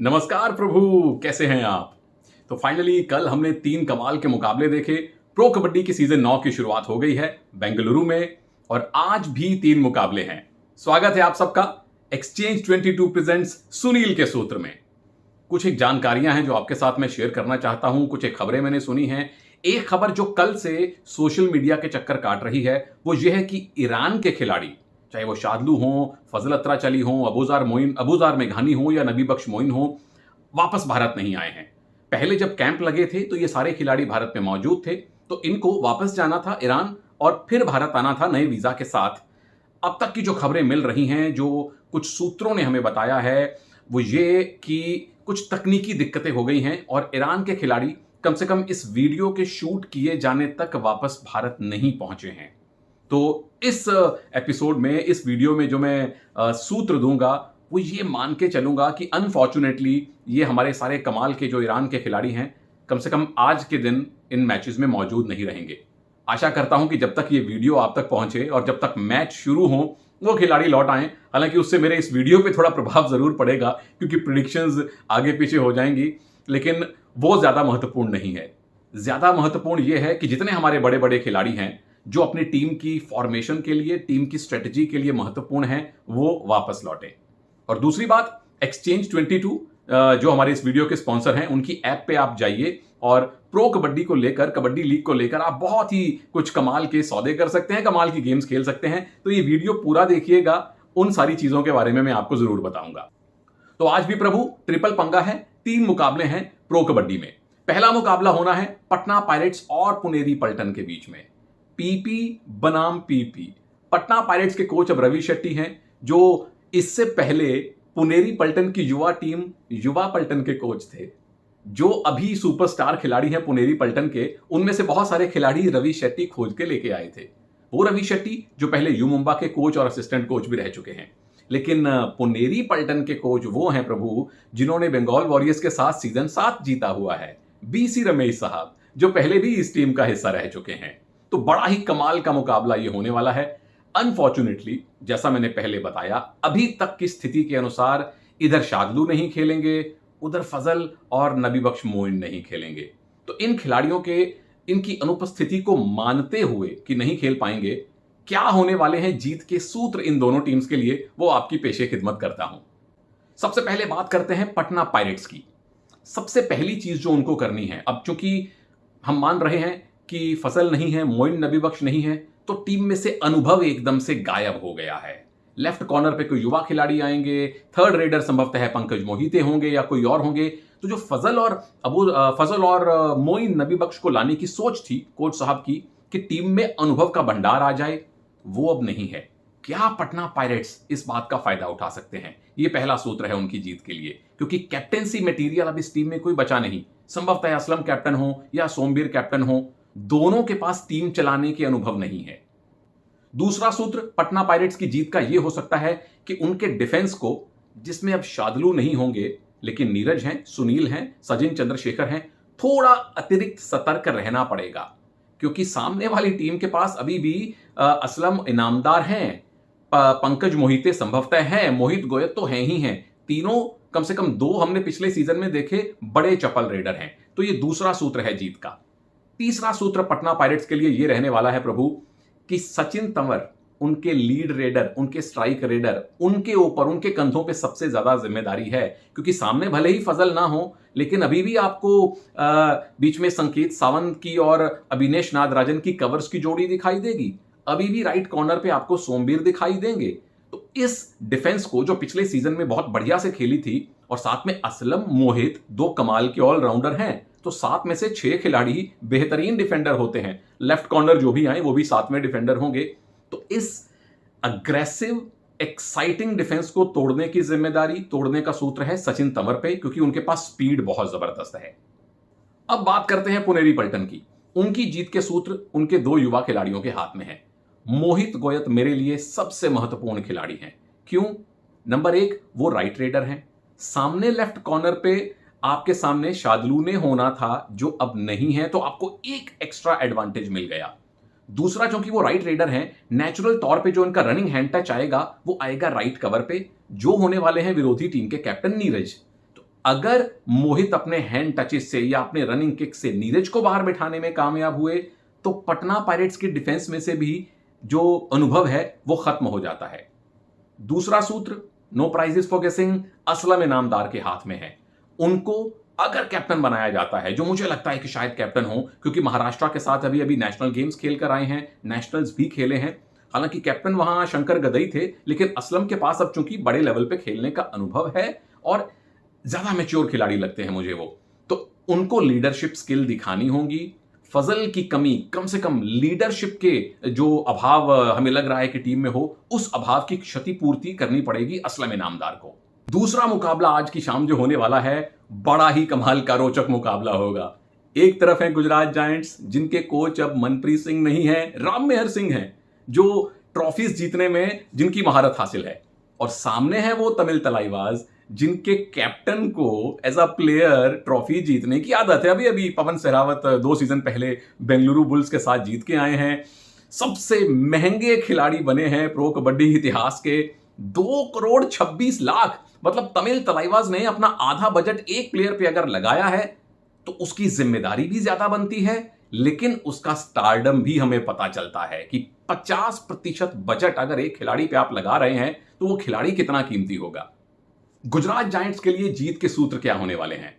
नमस्कार प्रभु, कैसे हैं आप? तो फाइनली कल हमने 3 कमाल के मुकाबले देखे। प्रो कबड्डी की सीजन 9 की शुरुआत हो गई है बेंगलुरु में और आज भी 3 मुकाबले हैं। स्वागत है आप सबका एक्सचेंज 22 प्रेजेंट्स सुनील के सूत्र में। कुछ एक जानकारियां हैं जो आपके साथ मैं शेयर करना चाहता हूं, कुछ एक खबरें मैंने सुनी हैं। एक खबर जो कल से सोशल मीडिया के चक्कर काट रही है वो ये है कि ईरान के खिलाड़ी, चाहे वो शादलू हों, फजल अत्रा चली हों, अबूजार मेघानी हों या नबी बख्श मोइन हों, वापस भारत नहीं आए हैं। पहले जब कैंप लगे थे तो ये सारे खिलाड़ी भारत में मौजूद थे, तो इनको वापस जाना था ईरान और फिर भारत आना था नए वीजा के साथ। अब तक की जो खबरें मिल रही हैं, जो कुछ सूत्रों ने हमें बताया है, वो ये कि कुछ तकनीकी दिक्कतें हो गई हैं और ईरान के खिलाड़ी कम से कम इस वीडियो के शूट किए जाने तक वापस भारत नहीं पहुंचे हैं। तो इस एपिसोड में, इस वीडियो में जो मैं सूत्र दूंगा वो ये मान के चलूंगा कि अनफॉर्चुनेटली ये हमारे सारे कमाल के जो ईरान के खिलाड़ी हैं कम से कम आज के दिन इन मैचेस में मौजूद नहीं रहेंगे। आशा करता हूं कि जब तक ये वीडियो आप तक पहुंचे और जब तक मैच शुरू हो वो खिलाड़ी लौट आएं। हालांकि उससे मेरे इस वीडियो पे थोड़ा प्रभाव जरूर पड़ेगा क्योंकि प्रिडिक्शंस आगे पीछे हो जाएंगी, लेकिन वो ज्यादा महत्वपूर्ण नहीं है। ज्यादा महत्वपूर्ण ये है कि जितने हमारे बड़े बड़े खिलाड़ी हैं जो अपनी टीम की फॉर्मेशन के लिए, टीम की स्ट्रेटजी के लिए महत्वपूर्ण हैं, वो वापस लौटे। और दूसरी बात, एक्सचेंज 22 जो हमारे इस वीडियो के स्पॉन्सर हैं, उनकी ऐप पे आप जाइए और प्रो कबड्डी को लेकर, कबड्डी लीग को लेकर आप बहुत ही कुछ कमाल के सौदे कर सकते हैं, कमाल की गेम्स खेल सकते हैं। तो ये वीडियो पूरा देखिएगा, उन सारी चीजों के बारे में मैं आपको जरूर बताऊंगा। तो आज भी प्रभु ट्रिपल पंगा है, 3 मुकाबले हैं प्रो कबड्डी में। पहला मुकाबला होना है पटना पायरेट्स और पुनेरी पल्टन के बीच में। पीपी बनाम पीपी। पटना पायरेट्स के कोच अब रवि शेट्टी हैं, जो इससे पहले पुनेरी पल्टन की युवा टीम युवा पल्टन के कोच थे। जो अभी सुपरस्टार खिलाड़ी हैं पुनेरी पल्टन के, उनमें से बहुत सारे खिलाड़ी रवि शेट्टी खोज के लेके आए थे। वो रवि शेट्टी जो पहले यू मुंबा के कोच और असिस्टेंट कोच भी रह चुके हैं। लेकिन पुनेरी पल्टन के कोच वो हैं प्रभु जिन्होंने बंगाल वॉरियर्स के साथ सीजन 7 जीता हुआ है। बीसी रमेश साहब, जो पहले भी इस टीम का हिस्सा रह चुके हैं। तो बड़ा ही कमाल का मुकाबला ये होने वाला है। अनफॉर्चुनेटली, जैसा मैंने पहले बताया, अभी तक की स्थिति के अनुसार इधर शादलू नहीं खेलेंगे, उधर फजल और नबी बख्श मोइन नहीं खेलेंगे। तो इन खिलाड़ियों के इनकी अनुपस्थिति को मानते हुए कि नहीं खेल पाएंगे, क्या होने वाले हैं जीत के सूत्र इन दोनों टीम्स के लिए, वो आपकी पेशे खिदमत करता हूं। सबसे पहले बात करते हैं पटना पायरेट्स की। सबसे पहली चीज जो उनको करनी है, अब चूंकि हम मान रहे हैं कि फजल नहीं है, मोइन नबी बख्श नहीं है, तो टीम में से अनुभव एकदम से गायब हो गया है। लेफ्ट कॉर्नर पे कोई युवा खिलाड़ी आएंगे, थर्ड रेडर संभवतः पंकज मोहिते होंगे या कोई और होंगे। तो जो फजल और मोइन नबी बख्श को लाने की सोच थी कोच साहब की कि टीम में अनुभव का भंडार आ जाए, वो अब नहीं है। क्या पटना पायरेट्स इस बात का फायदा उठा सकते हैं? ये पहला सूत्र है उनकी जीत के लिए, क्योंकि कैप्टेंसी मटेरियल अब इस टीम में कोई बचा नहीं। संभवतः असलम कैप्टन हो या सोमवीर कैप्टन हो, दोनों के पास टीम चलाने के अनुभव नहीं है। दूसरा सूत्र पटना पायरेट्स की जीत का यह हो सकता है कि उनके डिफेंस को, जिसमें अब शादलू नहीं होंगे लेकिन नीरज हैं, सुनील हैं, सचिन चंद्रशेखर हैं, थोड़ा अतिरिक्त सतर्क रहना पड़ेगा। क्योंकि सामने वाली टीम के पास अभी भी असलम इनामदार हैं, पंकज मोहिते संभवतः हैं, मोहित गोयत तो हैं ही हैं। तीनों, कम से कम 2 हमने पिछले सीजन में देखे, बड़े चपल रेडर हैं। तो ये दूसरा सूत्र है जीत का। तीसरा सूत्र पटना पायरेट्स के लिए यह रहने वाला है प्रभु कि सचिन तंवर, उनके लीड रेडर, उनके स्ट्राइक रेडर, उनके ऊपर, उनके कंधों पे सबसे ज्यादा जिम्मेदारी है। क्योंकि सामने भले ही फजल ना हो, लेकिन अभी भी आपको बीच में संकेत सावंत की और अभिनेश नागराजन की कवर्स की जोड़ी दिखाई देगी। अभी भी राइट कॉर्नर पे आपको सोमवीर दिखाई देंगे। तो इस डिफेंस को, जो पिछले सीजन में बहुत बढ़िया से खेली थी, और साथ में असलम, मोहित 2 कमाल के ऑलराउंडर हैं, तो 7 में से 6 खिलाड़ी बेहतरीन डिफेंडर होते हैं। लेफ्ट कॉर्नर जो भी आए वो भी 7 में डिफेंडर होंगे। तो इस अग्रेसिव, एक्साइटिंग डिफेंस को तोड़ने की जिम्मेदारी, तोड़ने का सूत्र है सचिन तंवर पे, क्योंकि उनके पास स्पीड बहुत जबरदस्त है। अब बात करते हैं पुनेरी पल्टन की। उनकी जीत के सूत्र उनके 2 युवा खिलाड़ियों के हाथ में है। मोहित गोयत मेरे लिए सबसे महत्वपूर्ण खिलाड़ी हैं। क्यों? नंबर 1, वो राइट रेडर हैं। सामने लेफ्ट कॉर्नर पे आपके सामने शादलू ने होना था, जो अब नहीं है, तो आपको एक एक्स्ट्रा एडवांटेज मिल गया। दूसरा, क्योंकि वो राइट रेडर हैं, नेचुरल तौर पे जो इनका रनिंग हैंड टच आएगा वो आएगा राइट कवर पे, जो होने वाले हैं विरोधी टीम के कैप्टन नीरज। तो अगर मोहित अपने हैंड टचेस से या अपने रनिंग किक से नीरज को बाहर बिठाने में कामयाब हुए तो पटना पायरेट्स की डिफेंस में से भी जो अनुभव है वो खत्म हो जाता है। दूसरा सूत्र, नो प्राइजेस फॉर गेसिंग, असलम इनामदार के हाथ में है। उनको अगर कैप्टन बनाया जाता है, जो मुझे लगता है कि शायद कैप्टन हो, क्योंकि महाराष्ट्र के साथ अभी अभी नेशनल गेम्स खेल कर आए हैं, नेशनल्स भी खेले हैं। हालांकि कैप्टन वहां शंकर गदई थे, लेकिन असलम के पास अब चूंकि बड़े लेवल पे खेलने का अनुभव है और ज्यादा मैच्योर खिलाड़ी लगते हैं मुझे वो, तो उनको लीडरशिप स्किल दिखानी होगी। फजल की कमी, कम से कम लीडरशिप के जो अभाव हमें लग रहा है कि टीम में हो, उस अभाव की क्षतिपूर्ति करनी पड़ेगी असलम इनामदार को। दूसरा मुकाबला आज की शाम जो होने वाला है, बड़ा ही कमाल का रोचक मुकाबला होगा। एक तरफ है गुजरात जायंट्स, जिनके कोच अब मनप्रीत सिंह नहीं है, राम मेहर सिंह हैं, जो ट्रॉफीज जीतने में जिनकी महारत हासिल है। और सामने है वो तमिल तलाईवाज, जिनके कैप्टन को एज अ प्लेयर ट्रॉफी जीतने की आदत है। अभी अभी पवन सहरावत 2 सीजन पहले बेंगलुरु बुल्स के साथ जीत के आए हैं, सबसे महंगे खिलाड़ी बने हैं प्रो कबड्डी इतिहास के, 2 करोड़ 26 लाख। मतलब तमिल तलाईवाज ने अपना आधा बजट एक प्लेयर पे अगर लगाया है तो उसकी जिम्मेदारी भी ज्यादा बनती है, लेकिन उसका स्टारडम भी हमें पता चलता है कि 50% बजट अगर एक खिलाड़ी पे आप लगा रहे हैं तो वो खिलाड़ी कितना कीमती होगा। गुजरात जायंट्स के लिए जीत के सूत्र क्या होने वाले हैं?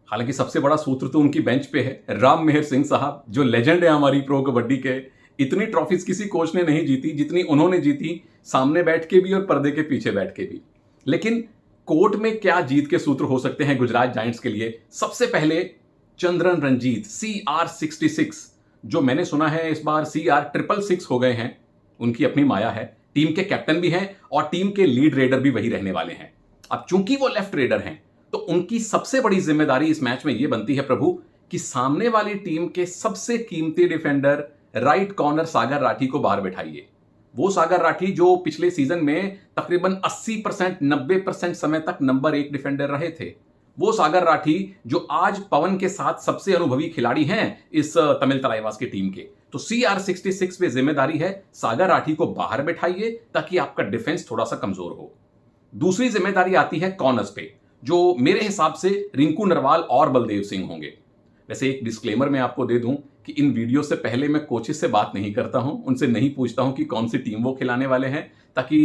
हालांकि सबसे बड़ा सूत्र तो उनकी बेंच पे है, राम मेहर सिंह साहब, जो लेजेंड है हमारी प्रो कबड्डी के। इतनी ट्रॉफीज किसी कोच ने नहीं जीती जितनी उन्होंने जीती, सामने बैठ के भी और पर्दे के पीछे बैठ के भी। लेकिन कोर्ट में क्या जीत के सूत्र हो सकते हैं गुजरात जायंट्स के लिए? सबसे पहले चंद्रन रंजीत, CR66, जो मैंने सुना है इस बार CR666 हो गए हैं, उनकी अपनी माया है। टीम के कैप्टन भी हैं और टीम के लीड रेडर भी वही रहने वाले हैं। अब चूंकि वो लेफ्ट रेडर हैं तो उनकी सबसे बड़ी जिम्मेदारी इस मैच में यह बनती है प्रभु कि सामने वाली टीम के सबसे कीमती डिफेंडर राइट कॉर्नर सागर राठी को बाहर बैठाइए। वो सागर राठी जो पिछले सीजन में तकरीबन 80% 90% समय तक नंबर 1 डिफेंडर रहे थे, वो सागर राठी जो आज पवन के साथ सबसे अनुभवी खिलाड़ी हैं इस तमिल तलाईवास की टीम के। तो CR66 पे जिम्मेदारी है सागर राठी को बाहर बैठाइए ताकि आपका डिफेंस थोड़ा सा कमजोर हो। दूसरी जिम्मेदारी आती है कॉर्नर्स पे, जो मेरे हिसाब से रिंकू नरवाल और बलदेव सिंह होंगे। वैसे एक डिस्क्लेमर मैं आपको दे दूं कि इन वीडियो से पहले मैं कोचेस से बात नहीं करता हूं, उनसे नहीं पूछता हूं कि कौन सी टीम वो खिलाने वाले हैं, ताकि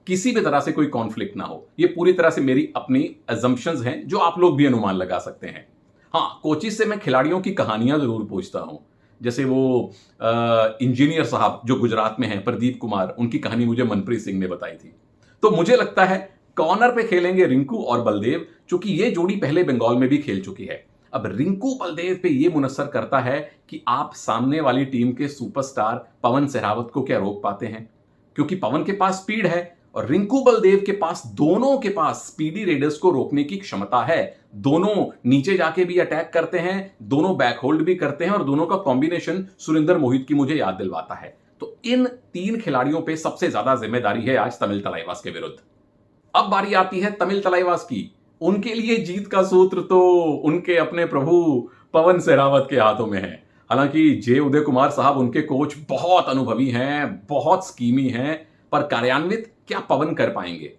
किसी भी तरह से कोई कॉन्फ्लिक्ट ना हो। ये पूरी तरह से मेरी अपनी अजम्पशंस हैं जो आप लोग भी अनुमान लगा सकते हैं। हाँ, कोचेस से मैं खिलाड़ियों की कहानियां जरूर पूछता हूं। जैसे वो इंजीनियर साहब जो गुजरात में हैं, प्रदीप कुमार, उनकी कहानी मुझे मनप्रीत सिंह ने बताई थी। तो मुझे लगता है कॉर्नर पे खेलेंगे रिंकू और बलदेव, क्योंकि ये जोड़ी पहले बंगाल में भी खेल चुकी है। अब रिंकू बलदेव पे ये मुनस्सर करता है कि आप सामने वाली टीम के सुपरस्टार पवन सहरावत को क्या रोक पाते हैं, क्योंकि पवन के पास स्पीड है और रिंकू बलदेव के पास, दोनों के पास स्पीडी रेडर्स को रोकने की क्षमता है। दोनों नीचे जाके भी अटैक करते हैं, दोनों बैक होल्ड भी करते हैं और दोनों का कॉम्बिनेशन सुरेंद्र मोहित की मुझे याद दिलवाता है। तो इन 3 खिलाड़ियों पे सबसे ज्यादा जिम्मेदारी है आज तमिल तलाईवास के विरुद्ध। अब बारी आती है तमिल तलाईवास की। उनके लिए जीत का सूत्र तो उनके अपने प्रभु पवन सहरावत के हाथों में है। हालांकि जे उदय कुमार साहब, उनके कोच, बहुत अनुभवी हैं, बहुत स्कीमी हैं, पर कार्यान्वित क्या पवन कर पाएंगे?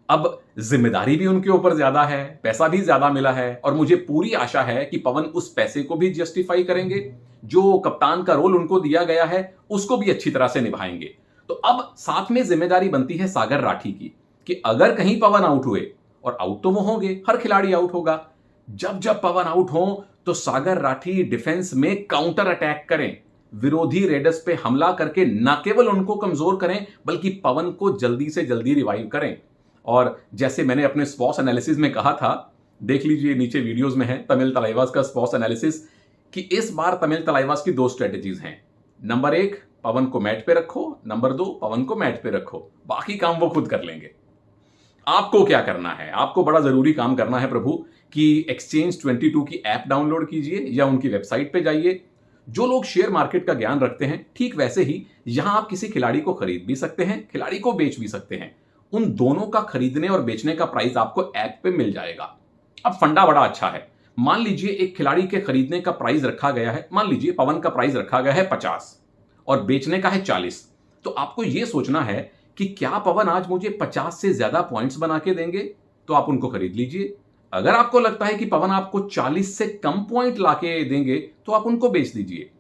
अब जिम्मेदारी भी उनके ऊपर ज्यादा है, पैसा भी ज्यादा मिला है और मुझे पूरी आशा है कि पवन उस पैसे को भी जस्टिफाई करेंगे, जो कप्तान का रोल उनको दिया गया है उसको भी अच्छी तरह से निभाएंगे। तो अब साथ में जिम्मेदारी बनती है सागर राठी की कि अगर कहीं पवन आउट हुए, और आउट तो वो होंगे, हर खिलाड़ी आउट होगा, जब जब पवन आउट हो तो सागर राठी डिफेंस में काउंटर अटैक करें, विरोधी रेडर्स पे हमला करके न केवल उनको कमजोर करें बल्कि पवन को जल्दी से जल्दी रिवाइव करें। और जैसे मैंने अपने स्पॉस एनालिसिस में कहा था, देख लीजिए नीचे वीडियोस में है तमिल तलाईवास का स्पॉस एनालिसिस, कि इस बार तमिल तलाईवास की 2 स्ट्रेटेजीज हैं। नंबर 1, पवन को मैट पे रखो, नंबर 2, पवन को मैट पे रखो, बाकी काम वो खुद कर लेंगे। आपको क्या करना है? आपको बड़ा जरूरी काम करना है प्रभु कि एक्सचेंज 22 की ऐप डाउनलोड कीजिए या उनकी वेबसाइट पे जाइए। जो लोग शेयर मार्केट का ज्ञान रखते हैं, ठीक वैसे ही यहां आप किसी खिलाड़ी को खरीद भी सकते हैं, खिलाड़ी को बेच भी सकते हैं। उन दोनों का खरीदने और बेचने का प्राइस आपको ऐप पे मिल जाएगा। अब फंडा बड़ा अच्छा है। मान लीजिए एक खिलाड़ी के खरीदने का प्राइस रखा गया है, मान लीजिए पवन का प्राइस रखा गया है 50 और बेचने का है 40, तो आपको यह सोचना है कि क्या पवन आज मुझे 50 से ज्यादा पॉइंट्स बना के देंगे, तो आप उनको खरीद लीजिए। अगर आपको लगता है कि पवन आपको 40 से कम पॉइंट लाके देंगे तो आप उनको बेच दीजिए।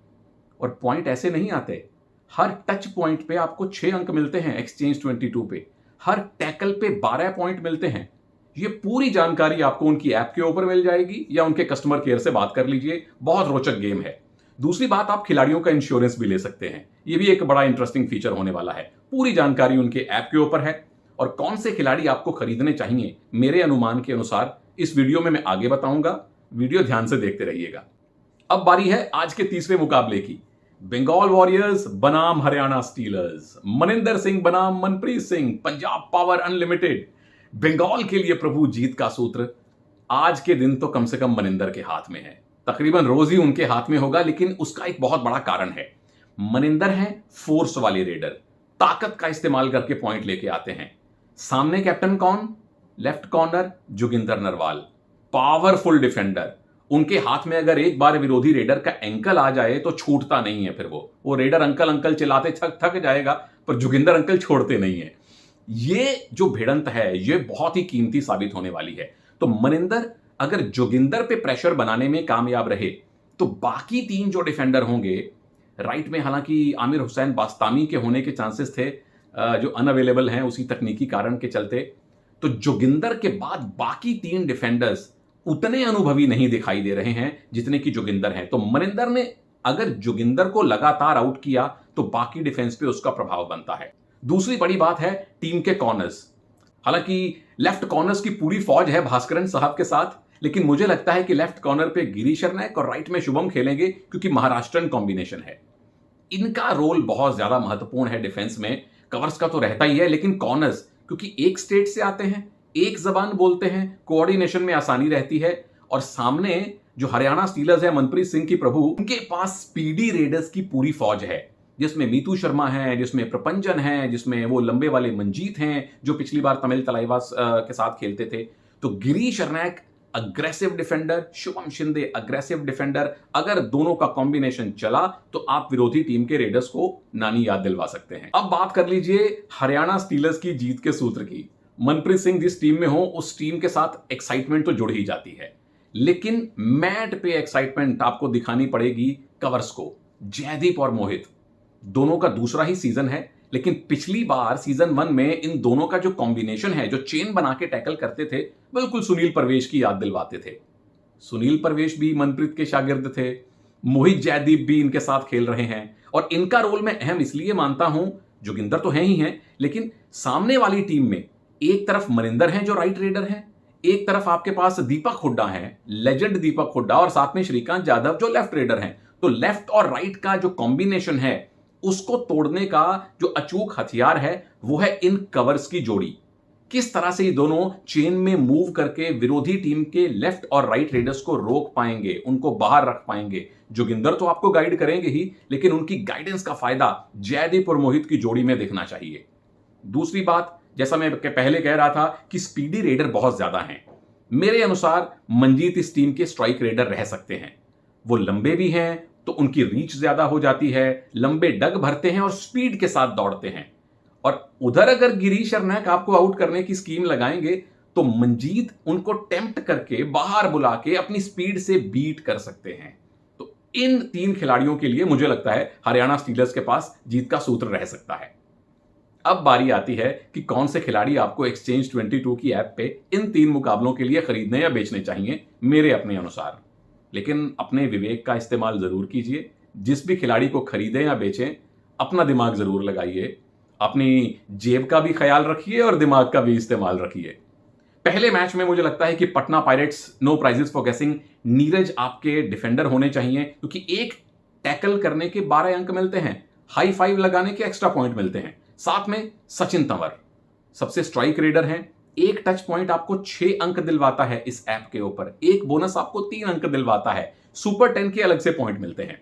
और पॉइंट ऐसे नहीं आते, हर टच पॉइंट पे आपको 6 अंक मिलते हैं एक्सचेंज 22 पे, हर टैकल पे 12 पॉइंट मिलते हैं। ये पूरी जानकारी आपको उनकी ऐप के ऊपर मिल जाएगी या उनके कस्टमर केयर से बात कर लीजिए। बहुत रोचक गेम है। दूसरी बात, आप खिलाड़ियों का इंश्योरेंस भी ले सकते हैं। ये भी एक बड़ा इंटरेस्टिंग फीचर होने वाला है। पूरी जानकारी उनके ऐप के ऊपर है और कौन से खिलाड़ी आपको खरीदने चाहिए मेरे अनुमान के अनुसार इस वीडियो में मैं आगे बताऊंगा। वीडियो ध्यान से देखते रहिएगा। अब बारी है आज के तीसरे मुकाबले की। बंगाल वॉरियर्स बनाम हरियाणा स्टीलर्स, मनिंदर सिंह बनाम मनप्रीत सिंह, पंजाब पावर अनलिमिटेड। बंगाल के लिए प्रभु जीत का सूत्र आज के दिन तो कम से कम मनिंदर के हाथ में है। तकरीबन रोज ही उनके हाथ में होगा, लेकिन उसका एक बहुत बड़ा कारण है। मनिंदर हैं फोर्स वाले रेडर, ताकत का इस्तेमाल करके पॉइंट लेके आते हैं। सामने कैप्टन कौन? Left corner Joginder Narwal, powerful defender. उनके हाथ में अगर एक बार विरोधी रेडर का एंकल आ जाए तो छूटता नहीं है। फिर वो रेडर अंकल अंकल चिल्लाते थक जाएगा, पर जोगिंदर अंकल छोड़ते नहीं है। ये जो भिड़ंत है ये बहुत ही कीमती साबित होने वाली है। तो मनिंदर अगर जोगिंदर पे प्रेशर बनाने में कामयाब रहे तो बाकी 3 जो डिफेंडर होंगे, राइट में हालांकि आमिर हुसैन बास्तामी के होने के चांसेस थे जो अनअवेलेबल हैं उसी तकनीकी कारण के चलते, तो जोगिंदर के बाद बाकी 3 डिफेंडर्स उतने अनुभवी नहीं दिखाई दे रहे हैं जितने कि जोगिंदर हैं। तो मनिंदर ने अगर जोगिंदर को लगातार आउट किया तो बाकी डिफेंस पे उसका प्रभाव बनता है। दूसरी बड़ी बात है टीम के कॉर्नर्स। हालांकि लेफ्ट कॉर्नर्स की पूरी फौज है भास्करन साहब के साथ, लेकिन मुझे लगता है कि लेफ्ट कॉर्नर पे गिरीश शरनैक और राइट में शुभम खेलेंगे क्योंकि महाराष्ट्रन कॉम्बिनेशन है। इनका रोल बहुत ज्यादा महत्वपूर्ण है डिफेंस में। कवर्स का तो रहता ही है, लेकिन कॉर्नर्स क्योंकि एक स्टेट से आते हैं, एक जबान बोलते हैं, कोऑर्डिनेशन में आसानी रहती है। और सामने जो हरियाणा स्टीलर्स है मनप्रीत सिंह की प्रभु, उनके पास स्पीडी रेडर्स की पूरी फौज है, जिसमें मीतू शर्मा है, जिसमें प्रपंजन है, जिसमें वो लंबे वाले मंजीत हैं जो पिछली बार तमिल तलाइवास के साथ खेलते थे। तो Girish Sharnaik aggressive defender, Shubham Shinde aggressive defender. अगर दोनों का कॉम्बिनेशन चला तो आप विरोधी टीम के रेडर्स को नानी याद दिलवा सकते हैं। अब बात कर लीजिए हरियाणा स्टीलर्स की जीत के सूत्र की। मनप्रीत सिंह जिस टीम में हो उस टीम के साथ एक्साइटमेंट तो जुड़ ही जाती है, लेकिन मैट पे एक्साइटमेंट आपको दिखानी पड़ेगी कवर्स को। जयदीप और मोहित दोनों का दूसरा ही सीजन है, लेकिन पिछली बार सीजन 1 में इन दोनों का जो कॉम्बिनेशन है, जो चेन बना के टैकल करते थे, बिल्कुल सुनील परवेश की याद दिलवाते थे। सुनील परवेश भी मनप्रीत के शागिर्द थे, मोहित जयदीप भी इनके साथ खेल रहे हैं। और इनका रोल मैं अहम इसलिए मानता हूं, जोगिंदर तो है ही है, लेकिन सामने वाली टीम में एक तरफ मनिंदर हैं जो राइट रेडर हैं, एक तरफ आपके पास दीपक हुड्डा हैं, लेजेंड दीपक हुड्डा, और साथ में श्रीकांत यादव जो लेफ्ट रेडर हैं। तो लेफ्ट और राइट का जो कॉम्बिनेशन है उसको तोड़ने का जो अचूक हथियार है वो है इन कवर्स की जोड़ी। किस तरह से ये दोनों चेन में मूव करके विरोधी टीम के लेफ्ट और राइट रेडर्स को रोक पाएंगे, उनको बाहर रख पाएंगे। जोगिंदर तो आपको गाइड करेंगे ही, लेकिन उनकी गाइडेंस का फायदा जयदीप और मोहित की जोड़ी में दिखना चाहिए। दूसरी बात, जैसा मैं पहले कह रहा था कि स्पीडी रेडर बहुत ज्यादा हैं। मेरे अनुसार मंजीत इस टीम के स्ट्राइक रेडर रह सकते हैं। वो लंबे भी हैं तो उनकी रीच ज्यादा हो जाती है, लंबे डग भरते हैं और स्पीड के साथ दौड़ते हैं। और उधर अगर गिरीश शरनैक आपको आउट करने की स्कीम लगाएंगे तो मंजीत उनको टेम्प्ट करके बाहर बुला के अपनी स्पीड से बीट कर सकते हैं। तो इन 3 खिलाड़ियों के लिए मुझे लगता है हरियाणा स्टीलर्स के पास जीत का सूत्र रह सकता है। अब बारी आती है कि कौन से खिलाड़ी आपको एक्सचेंज 22 की ऐप पे इन 3 मुकाबलों के लिए खरीदने या बेचने चाहिए मेरे अपने अनुसार। लेकिन अपने विवेक का इस्तेमाल जरूर कीजिए। जिस भी खिलाड़ी को खरीदें या बेचें, अपना दिमाग जरूर लगाइए, अपनी जेब का भी ख्याल रखिए और दिमाग का भी इस्तेमाल रखिए। पहले मैच में मुझे लगता है कि Patna pirates, no prizes for guessing, Neeraj आपके डिफेंडर होने चाहिए, क्योंकि एक टैकल करने के 12 अंक मिलते हैं, हाई 5 लगाने के एक्स्ट्रा पॉइंट मिलते हैं। साथ में सचिन तंवर सबसे स्ट्राइक रेडर हैं, एक टच पॉइंट आपको 6 अंक दिलवाता है इस ऐप के ऊपर, एक बोनस आपको 3 अंक दिलवाता है, सुपर 10 के अलग से पॉइंट मिलते हैं।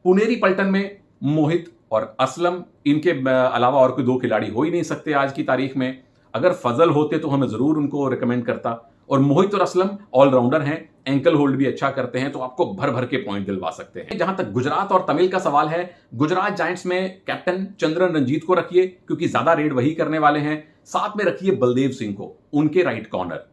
पुनेरी पलटन में मोहित और असलम, इनके अलावा और कोई 2 खिलाड़ी हो ही नहीं सकते आज की तारीख में। अगर फजल होते तो हमें जरूर उनको रिकमेंड करता। और मोहित और असलम ऑलराउंडर हैं, एंकल होल्ड भी अच्छा करते हैं, तो आपको भर भर के पॉइंट दिलवा सकते हैं। जहां तक गुजरात और तमिल का सवाल है, गुजरात जायंट्स में कैप्टन चंद्रन रंजीत को रखिए क्योंकि ज्यादा रेड वही करने वाले हैं। साथ में रखिए बलदेव सिंह को, उनके राइट कॉर्नर।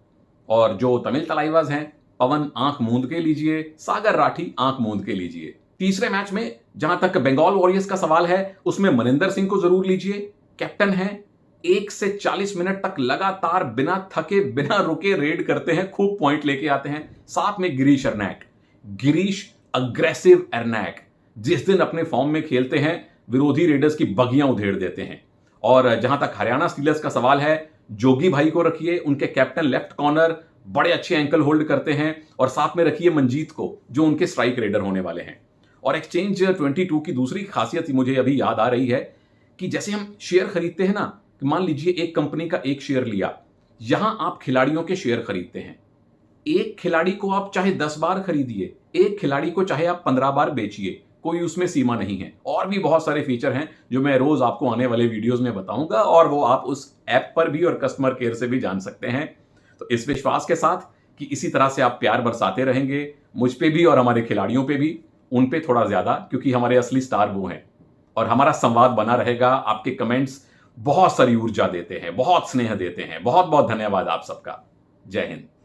और जो तमिल तलाईवाज हैं, पवन आंख मूंद के लीजिए, सागर राठी आंख मूंद के लीजिए। तीसरे मैच में जहां तक बंगाल वॉरियर्स का सवाल है, उसमें मनिंदर सिंह को जरूर लीजिए, कैप्टन है। 1 से 40 मिनट तक लगातार बिना थके बिना रुके रेड करते हैं, खूब पॉइंट लेके आते हैं। साथ में गिरीश अर्नैक, गिरीश अग्रेसिव अर्नैक जिस दिन अपने फॉर्म में खेलते हैं, विरोधी रेडर्स की बगियां उधेड़ देते हैं। और जहां तक हरियाणा स्टीलर्स का सवाल है, जोगी भाई को रखिए, उनके कैप्टन लेफ्ट कॉर्नर बड़े अच्छे एंकल होल्ड करते हैं। और साथ में रखिए मंजीत को, जो उनके स्ट्राइक रेडर होने वाले हैं। और एक्सचेंज 22 की दूसरी खासियत मुझे अभी याद आ रही है कि जैसे हम शेयर खरीदते हैं ना, कि मान लीजिए एक कंपनी का एक शेयर लिया, यहां आप खिलाड़ियों के शेयर खरीदते हैं। एक खिलाड़ी को आप चाहे 10 बार खरीदिए, एक खिलाड़ी को चाहे आप 15 बार बेचिए, कोई उसमें सीमा नहीं है। और भी बहुत सारे फीचर हैं जो मैं रोज आपको आने वाले वीडियोस में बताऊंगा, और वो आप उस ऐप पर भी और कस्टमर केयर से भी जान सकते हैं। तो इस विश्वास के साथ कि इसी तरह से आप प्यार बरसाते रहेंगे, मुझ पे भी और हमारे खिलाड़ियों पे भी, उन पे थोड़ा ज्यादा, क्योंकि हमारे असली स्टार वो हैं। और हमारा संवाद बना रहेगा। आपके कमेंट्स बहुत सारी ऊर्जा देते हैं, बहुत स्नेह देते हैं। बहुत बहुत धन्यवाद आप सबका। जय हिंद।